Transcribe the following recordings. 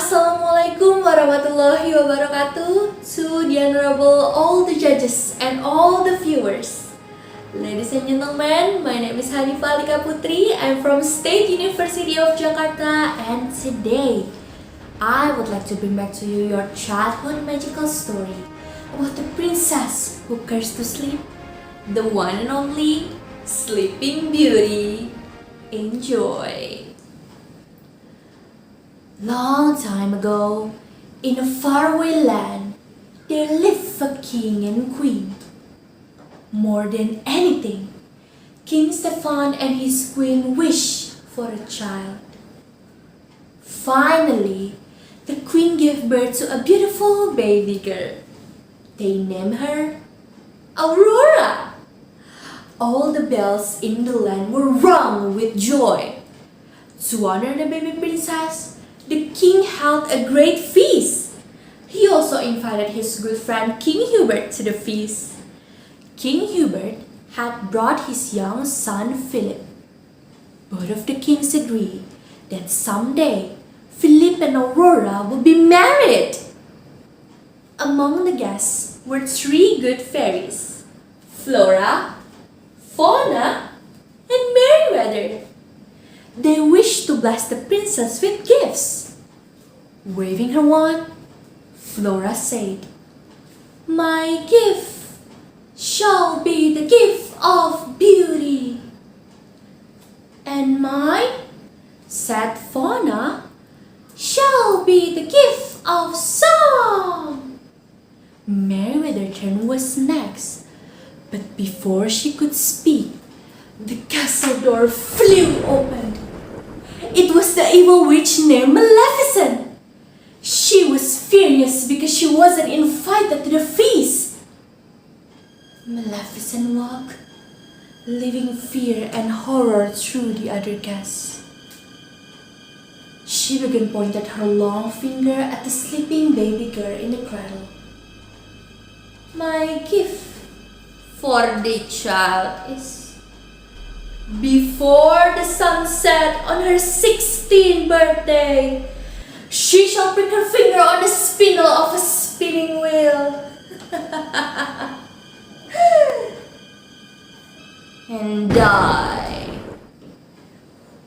Assalamualaikum warahmatullahi wabarakatuh to the honorable all the judges and all the viewers. Ladies and gentlemen, my name is Hanifah Alika Putri. I'm from State University of Jakarta, and today I would like to bring back to you your childhood magical story about the princess who cursed to sleep, the one and only Sleeping Beauty. Enjoy! Long time ago, in a faraway land, there lived a king and queen. More than anything, King Stefan and his queen wished for a child. Finally, the queen gave birth to a beautiful baby girl. They named her Aurora. All the bells in the land were rung with joy. To honor the baby princess, the king held a great feast. He also invited his good friend King Hubert to the feast. King Hubert had brought his young son Philip. Both of the kings agreed that someday Philip and Aurora would be married. Among the guests were three good fairies: Flora, Fauna, and Merryweather. They wished to bless the princess with gifts. Waving her wand, Flora said, "My gift shall be the gift of beauty." "And mine," said Fauna, "shall be the gift of song." Merryweather's turn was next, but before she could speak, the castle door flew open. It was the evil witch named Maleficent. She was furious because she wasn't invited to the feast. Maleficent walked, leaving fear and horror through the other guests. She began pointing her long finger at the sleeping baby girl in the cradle. "My gift for the child is, before the sun set on her 16th birthday, she shall prick her finger on the spindle of a spinning wheel and die."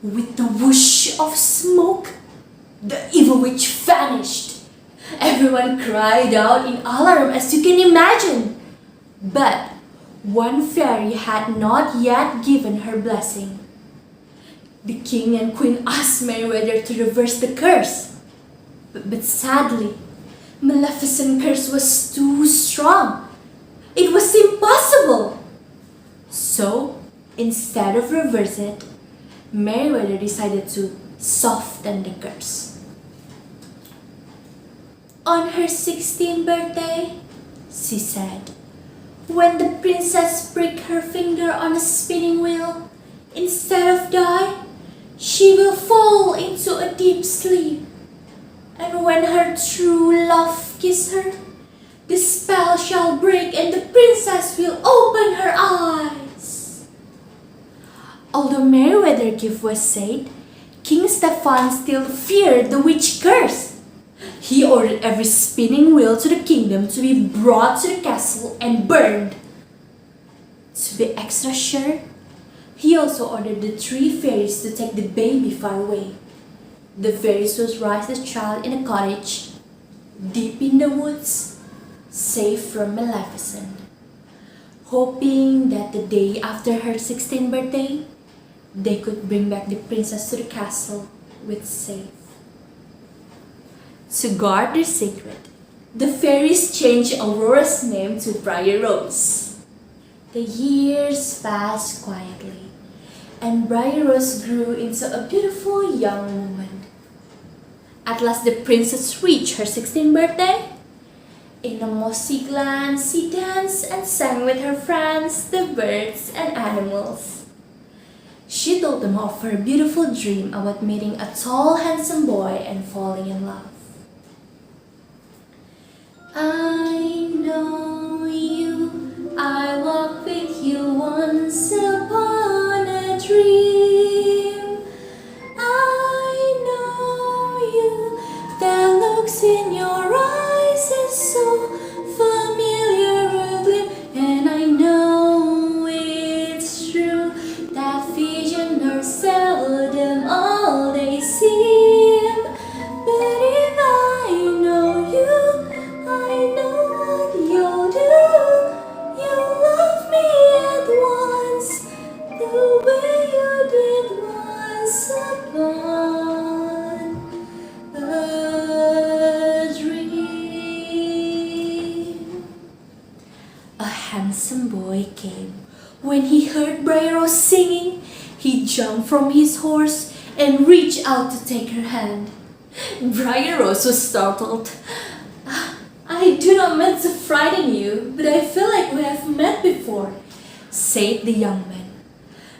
With the whoosh of smoke, the evil witch vanished. Everyone cried out in alarm, as you can imagine. But one fairy had not yet given her blessing. The king and queen asked Merryweather to reverse the curse. But sadly, Maleficent's curse was too strong. It was impossible. So, instead of reverse it, Merryweather decided to soften the curse. On her 16th birthday, she said, when the princess pricked her finger on a spinning wheel, instead of die, she will fall into a deep sleep. And when her true love kisses her, the spell shall break and the princess will open her eyes. Although Merryweather's gift was said, King Stefan still feared the witch curse. He ordered every spinning wheel to the kingdom to be brought to the castle and burned. To be extra sure, he also ordered the three fairies to take the baby far away. The fairies would raise the child in a cottage, deep in the woods, safe from Maleficent, hoping that the day after her 16th birthday, they could bring back the princess to the castle with safe. To guard their secret, the fairies changed Aurora's name to Briar Rose. The years passed quietly, and Briar Rose grew into a beautiful young woman. At last, the princess reached her 16th birthday. In a mossy glen, she danced and sang with her friends, the birds and animals. She told them of her beautiful dream about meeting a tall, handsome boy and falling in love. "I know you, I walked with you once upon a dream. I know you, there in your eyes is so familiar a gleam, and I know it's true that visions are seldom all they seem. But if I know you, I know what you'll do. You'll love me at once, the way you did once upon a dream. A handsome boy came. When he heard Briar Rose singing, he jumped from his horse and reached out to take her hand. Briar Rose was startled. I do not mean to frighten you, but I feel like we have met before, said the young man.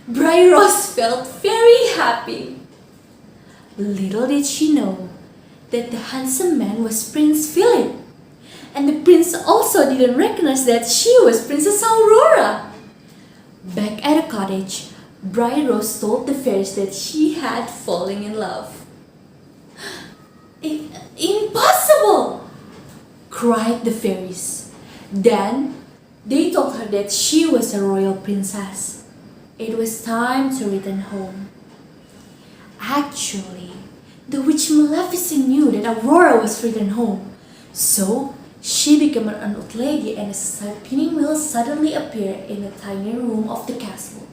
Briar Rose felt very happy. Little did she know that the handsome man was Prince Philip, and the prince also didn't recognize that she was Princess Aurora. Back at the cottage, Briar Rose told the fairies that she had fallen in love. Impossible! Cried the fairies. Then they told her that she was a royal princess. It was time to return home. Actually, the witch Maleficent knew that Aurora was returned home, so she became an old lady, and a spinning wheel suddenly appeared in a tiny room of the castle.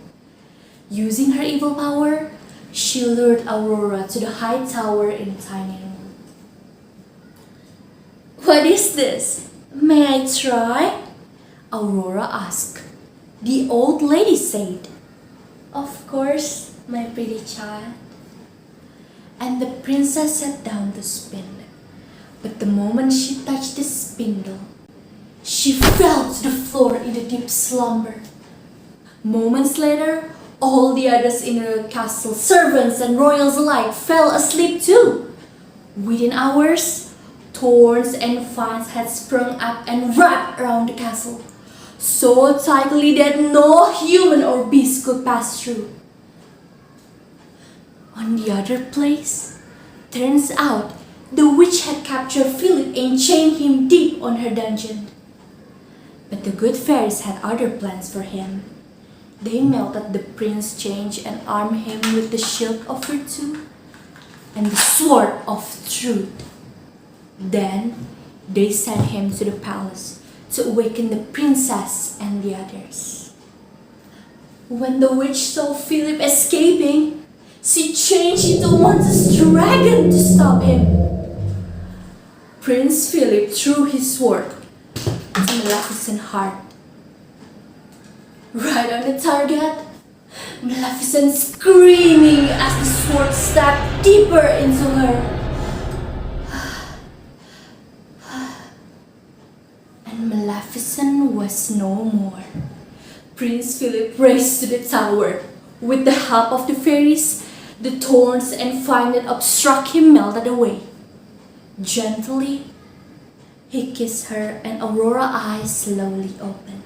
Using her evil power, she lured Aurora to the high tower in a tiny room. What is this? May I try? Aurora asked. The old lady said, Of course, my pretty child. And the princess sat down to spin. But the moment she touched the spindle, she fell to the floor in a deep slumber. Moments later, all the others in the castle, servants and royals alike, fell asleep too. Within hours, thorns and vines had sprung up and wrapped around the castle, so tightly that no human or beast could pass through. On the other place, turns out the witch had captured Philip and chained him deep on her dungeon. But the good fairies had other plans for him. They melted the prince's chains and armed him with the shield of virtue and the sword of truth. Then they sent him to the palace to awaken the princess and the others. When the witch saw Philip escaping, she changed into a monstrous dragon to stop him. Prince Philip threw his sword to Maleficent's heart. Right on the target, Maleficent screaming as the sword stabbed deeper into her. And Maleficent was no more. Prince Philip raced to the tower. With the help of the fairies, the thorns and vines that obstruct him melted away. Gently, he kissed her and Aurora's eyes slowly opened.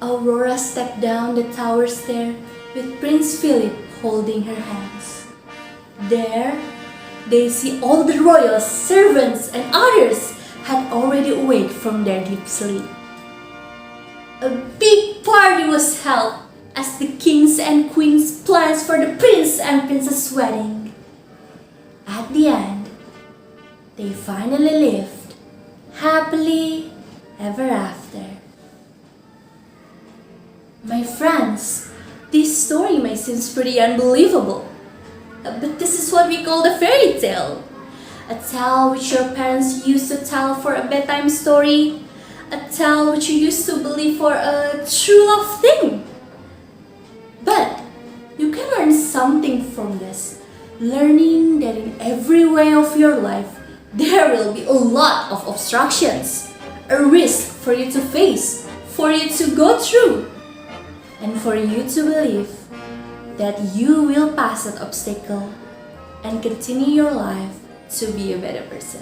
Aurora stepped down the tower stair with Prince Philip holding her hands. There, they see all the royals, servants, and others had already awake from their deep sleep. A big party was held as the kings and queens planned for the prince and princess wedding. At the end, they finally lived happily ever after. My friends, this story may seem pretty unbelievable, but this is what we call the fairy tale. A tale which your parents used to tell for a bedtime story, a tale which you used to believe for a true love thing. But you can learn something from this, learning that in every way of your life, there will be a lot of obstructions, a risk for you to face, for you to go through, and for you to believe that you will pass that obstacle and continue your life to be a better person.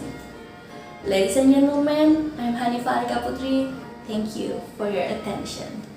Ladies and gentlemen, I'm Hanifah Alika. Thank you for your attention.